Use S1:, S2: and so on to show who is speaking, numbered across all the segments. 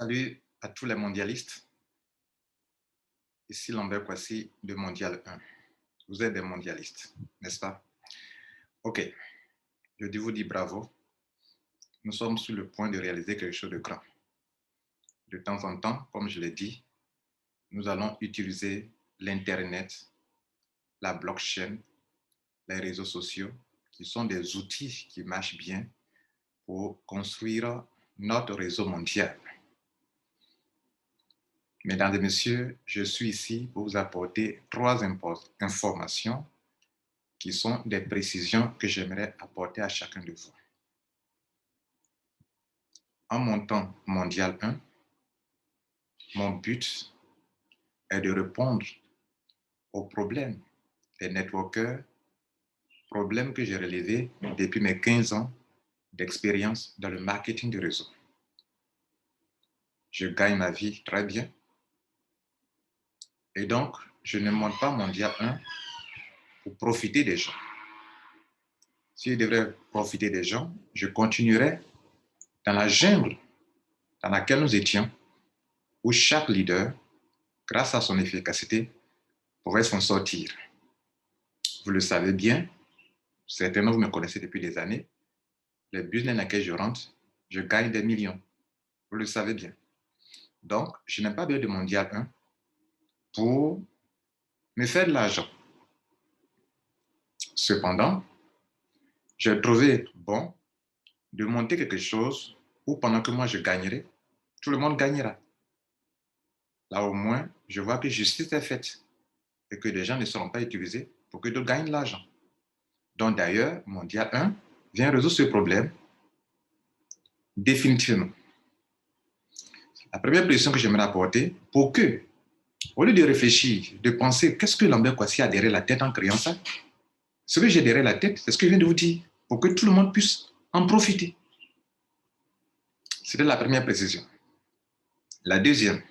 S1: Salut à tous les mondialistes. Ici Lambert Kwasi de Mondial 1. Vous êtes des mondialistes, n'est-ce pas? Ok, je vous dis bravo. Nous sommes sur le point de réaliser quelque chose de grand. De temps en temps, comme je l'ai dit, nous allons utiliser l'Internet, la blockchain, les réseaux sociaux, qui sont des outils qui marchent bien pour construire notre réseau mondial. Mesdames et messieurs, je suis ici pour vous apporter trois informations qui sont des précisions que j'aimerais apporter à chacun de vous. En montant Mondial 1, mon but est de répondre aux problèmes des networkers, problèmes que j'ai relevés depuis mes 15 ans d'expérience dans le marketing de réseau. Je gagne ma vie très bien et donc je ne monte pas Mondial 1 pour profiter des gens. Si je devrais profiter des gens, je continuerai dans la jungle dans laquelle nous étions, où chaque leader, grâce à son efficacité, pourrait s'en sortir. Vous le savez bien, certains d'entre vous me connaissez depuis des années, les business dans lesquels je rentre, je gagne des millions. Vous le savez bien. Donc, je n'ai pas besoin de Mondial 1 pour me faire de l'argent. Cependant, j'ai trouvé bon de monter quelque chose où pendant que moi je gagnerai, tout le monde gagnera. Là au moins, je vois que justice est faite et que les gens ne seront pas utilisés pour que d'autres gagnent de l'argent. Donc d'ailleurs, Mondial 1 vient résoudre ce problème définitivement. La première précision que j'aimerais apporter, pour que, au lieu de réfléchir, de penser qu'est-ce que Lambert Kwasi a derrière la tête en créant ça, ce que j'ai derrière la tête, c'est ce que je viens de vous dire, pour que tout le monde puisse en profiter. C'était la première précision. La deuxième,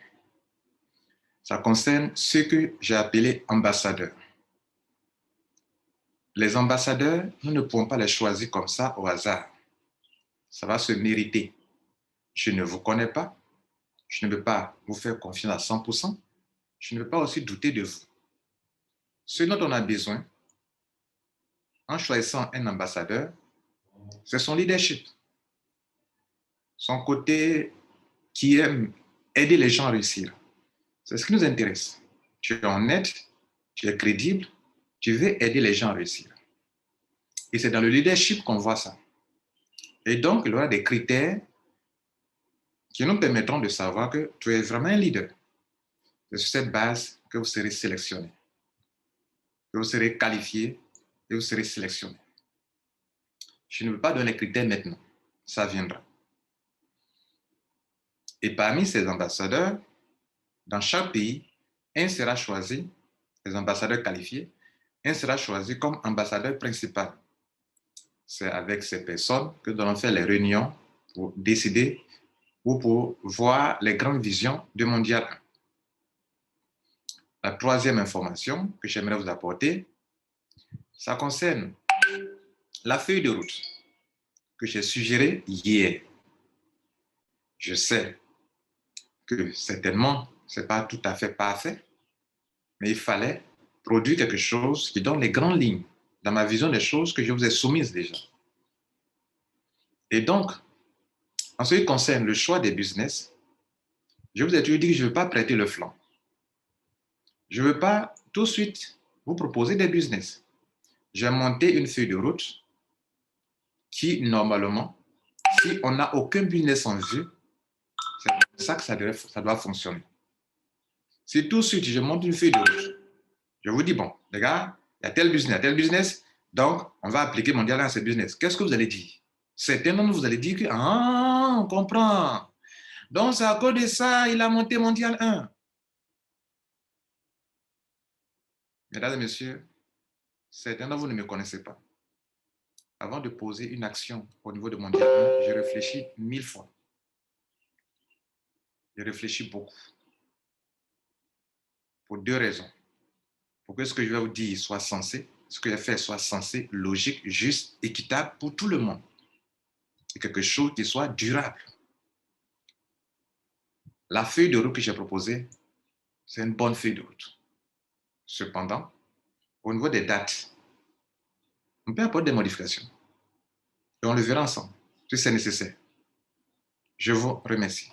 S1: ça concerne ce que j'ai appelé ambassadeurs. Les ambassadeurs, nous ne pouvons pas les choisir comme ça au hasard. Ça va se mériter. Je ne vous connais pas, je ne peux pas vous faire confiance à 100%, je ne peux pas aussi douter de vous. Ce dont on a besoin, en choisissant un ambassadeur, c'est son leadership, son côté qui aime aider les gens à réussir. C'est ce qui nous intéresse. Tu es honnête, tu es crédible, tu veux aider les gens à réussir. Et c'est dans le leadership qu'on voit ça. Et donc, il y aura des critères qui nous permettront de savoir que tu es vraiment un leader. C'est sur cette base que vous serez sélectionné, que vous serez qualifié et vous serez sélectionné. Je ne veux pas donner les critères maintenant, ça viendra. Et parmi ces ambassadeurs, dans chaque pays, un sera choisi, les ambassadeurs qualifiés, un sera choisi comme ambassadeur principal. C'est avec ces personnes que nous allons faire les réunions pour décider ou pour voir les grandes visions du Mondial 1. La troisième information que j'aimerais vous apporter, ça concerne la feuille de route que j'ai suggérée hier. Je sais que certainement, ce n'est pas tout à fait parfait, mais il fallait produire quelque chose qui donne les grandes lignes dans ma vision des choses que je vous ai soumises déjà. Et donc, en ce qui concerne le choix des business, je vous ai toujours dit que je ne veux pas prêter le flanc. Je ne veux pas tout de suite vous proposer des business. J'ai monté une feuille de route qui, normalement, si on n'a aucun business en vue, c'est comme ça que ça doit fonctionner. Si tout de suite je monte une feuille de route, je vous dis, bon, les gars, il y a tel business, donc on va appliquer Mondial à ce business. Qu'est-ce que vous allez dire? Certainement, vous allez dire que, ah, on comprend. Donc, c'est à cause de ça, il a monté Mondial 1. Mesdames et messieurs, certains d'entre vous ne me connaissez pas. Avant de poser une action au niveau de Mondial 1, je réfléchis 1000 fois. Je réfléchis beaucoup. Pour deux raisons. Pour que ce que je vais vous dire soit sensé, ce que je vais faire soit sensé, logique, juste, équitable pour tout le monde. Et quelque chose qui soit durable. la feuille de route que j'ai proposée, c'est une bonne feuille de route. Cependant, au niveau des dates, on peut apporter des modifications. Et on le verra ensemble, si c'est nécessaire. Je vous remercie.